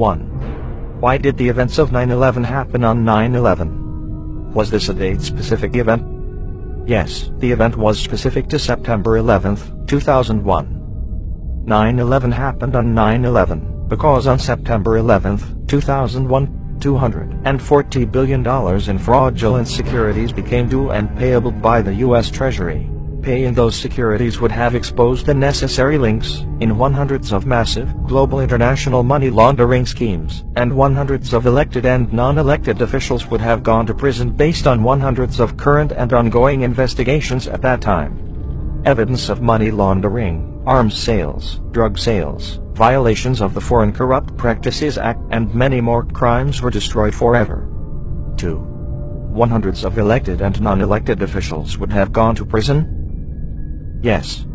1. Why did the events of 9/11 happen on 9/11? Was this a date-specific event? Yes, the event was specific to September 11, 2001. 9/11 happened on 9/11 because on September 11, 2001, $240 billion in fraudulent securities became due and payable by the U.S. Treasury. Paying those securities would have exposed the necessary links in hundreds of massive, global international money laundering schemes, and hundreds of elected and non-elected officials would have gone to prison based on hundreds of current and ongoing investigations at that time. Evidence of money laundering, arms sales, drug sales, violations of the Foreign Corrupt Practices Act, and many more crimes were destroyed forever. 2. Hundreds of elected and non-elected officials would have gone to prison? Yes.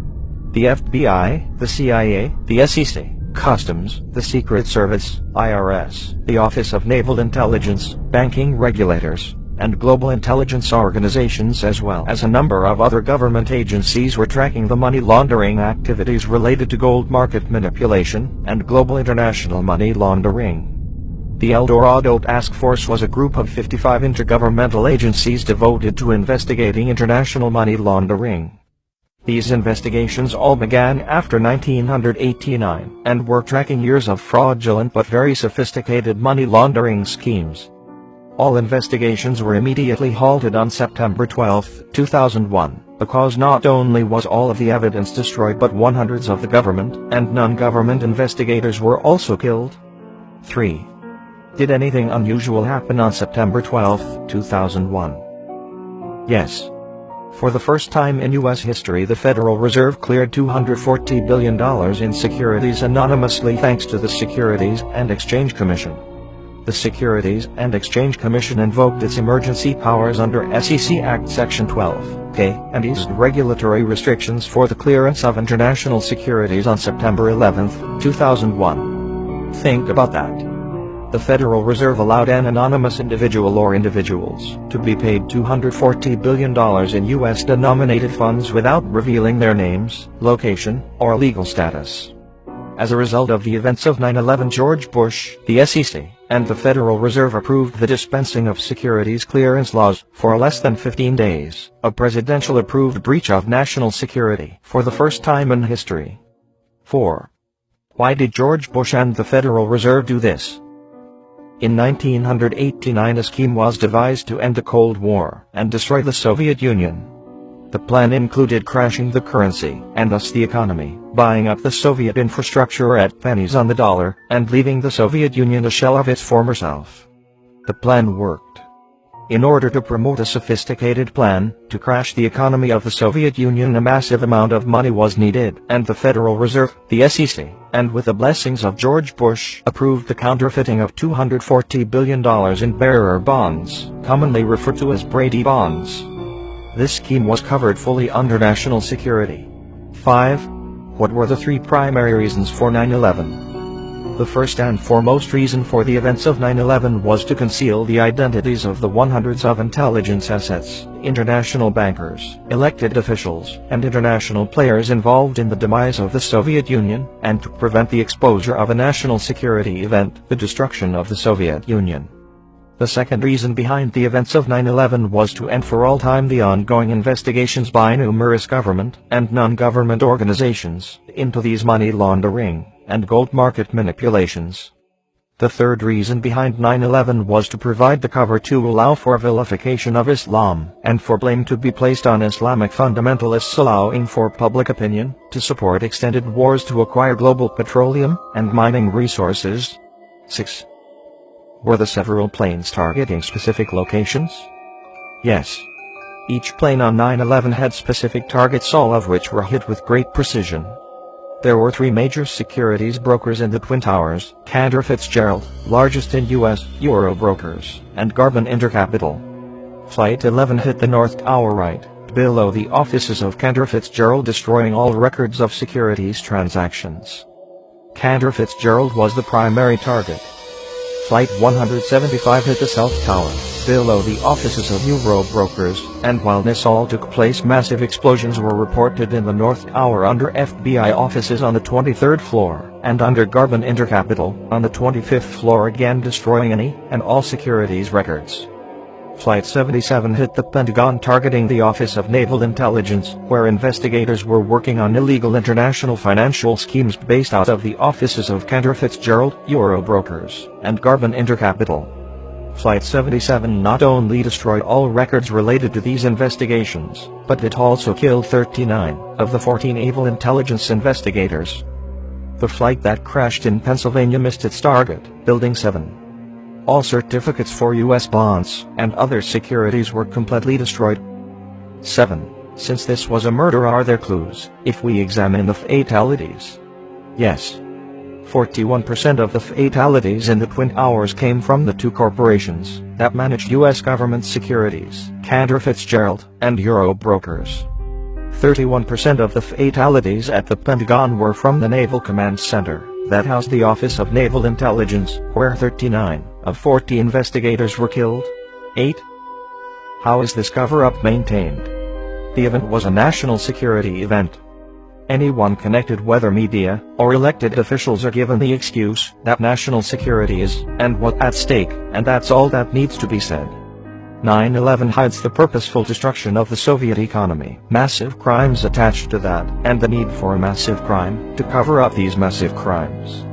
The FBI, the CIA, the SEC, Customs, the Secret Service, IRS, the Office of Naval Intelligence, banking regulators, and global intelligence organizations, as well as a number of other government agencies, were tracking the money laundering activities related to gold market manipulation and global international money laundering. The El Dorado Task Force was a group of 55 intergovernmental agencies devoted to investigating international money laundering. These investigations all began after 1989 and were tracking years of fraudulent but very sophisticated money laundering schemes. All investigations were immediately halted on September 12, 2001, because not only was all of the evidence destroyed, but hundreds of the government and non-government investigators were also killed. 3. Did anything unusual happen on September 12, 2001? Yes. For the first time in U.S. history, the Federal Reserve cleared $240 billion in securities anonymously thanks to the Securities and Exchange Commission. The Securities and Exchange Commission invoked its emergency powers under SEC Act Section 12(k) and eased regulatory restrictions for the clearance of international securities on September 11, 2001. Think about that. The Federal Reserve allowed an anonymous individual or individuals to be paid $240 billion in U.S.-denominated funds without revealing their names, location, or legal status. As a result of the events of 9/11, George Bush, the SEC, and the Federal Reserve approved the dispensing of securities clearance laws for less than 15 days, a presidential-approved breach of national security for the first time in history. 4. Why did George Bush and the Federal Reserve do this? In 1989, a scheme was devised to end the Cold War and destroy the Soviet Union. The plan included crashing the currency, and thus the economy, buying up the Soviet infrastructure at pennies on the dollar, and leaving the Soviet Union a shell of its former self. The plan worked. In order to promote a sophisticated plan to crash the economy of the Soviet Union, a massive amount of money was needed, and the Federal Reserve, the SEC, and with the blessings of George Bush, approved the counterfeiting of $240 billion in bearer bonds, commonly referred to as Brady bonds. This scheme was covered fully under national security. 5. What were the 3 primary reasons for 9/11? The first and foremost reason for the events of 9/11 was to conceal the identities of the hundreds of intelligence assets, international bankers, elected officials, and international players involved in the demise of the Soviet Union, and to prevent the exposure of a national security event, the destruction of the Soviet Union. The second reason behind the events of 9/11 was to end for all time the ongoing investigations by numerous government and non-government organizations into these money laundering and gold market manipulations. The third reason behind 9/11 was to provide the cover to allow for vilification of Islam and for blame to be placed on Islamic fundamentalists, allowing for public opinion to support extended wars to acquire global petroleum and mining resources. 6. Were the several planes targeting specific locations? Yes. Each plane on 9/11 had specific targets, all of which were hit with great precision. There were 3 major securities brokers in the Twin Towers: Cantor Fitzgerald, largest in U.S., Euro Brokers, and Garvin Intercapital. Flight 11 hit the North Tower right below the offices of Cantor Fitzgerald, destroying all records of securities transactions. Cantor Fitzgerald was the primary target. Flight 175 hit the South Tower, below the offices of Euro Brokers, and while this all took place, massive explosions were reported in the North Tower under FBI offices on the 23rd floor. and under Garban Intercapital, on the 25th floor, again destroying any and all securities records. Flight 77 hit the Pentagon, targeting the Office of Naval Intelligence, where investigators were working on illegal international financial schemes based out of the offices of Cantor Fitzgerald, Eurobrokers, and Garban Intercapital. Flight 77 not only destroyed all records related to these investigations, but it also killed 39 of the 14 naval intelligence investigators. The flight that crashed in Pennsylvania missed its target, Building 7. All certificates for U.S. bonds and other securities were completely destroyed. 7. Since this was a murder, are there clues if we examine the fatalities? Yes. 41% of the fatalities in the Twin Towers came from the two corporations that managed U.S. government securities, Cantor Fitzgerald and Eurobrokers. 31% of the fatalities at the Pentagon were from the Naval Command Center that housed the Office of Naval Intelligence, where 39 of 40 investigators were killed. 8. How is this cover-up maintained? The event was a national security event. Anyone connected, whether media or elected officials, are given the excuse that national security is and what's at stake, and that's all that needs to be said. 9/11 hides the purposeful destruction of the Soviet economy, massive crimes attached to that, and the need for a massive crime to cover up these massive crimes.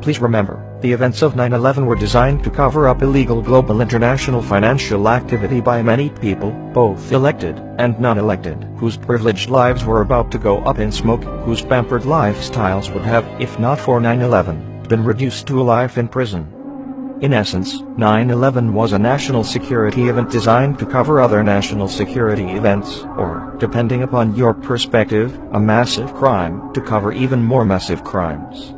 Please remember, the events of 9/11 were designed to cover up illegal global international financial activity by many people, both elected and non-elected, whose privileged lives were about to go up in smoke, whose pampered lifestyles would have, if not for 9/11, been reduced to a life in prison. In essence, 9/11 was a national security event designed to cover other national security events, or, depending upon your perspective, a massive crime to cover even more massive crimes.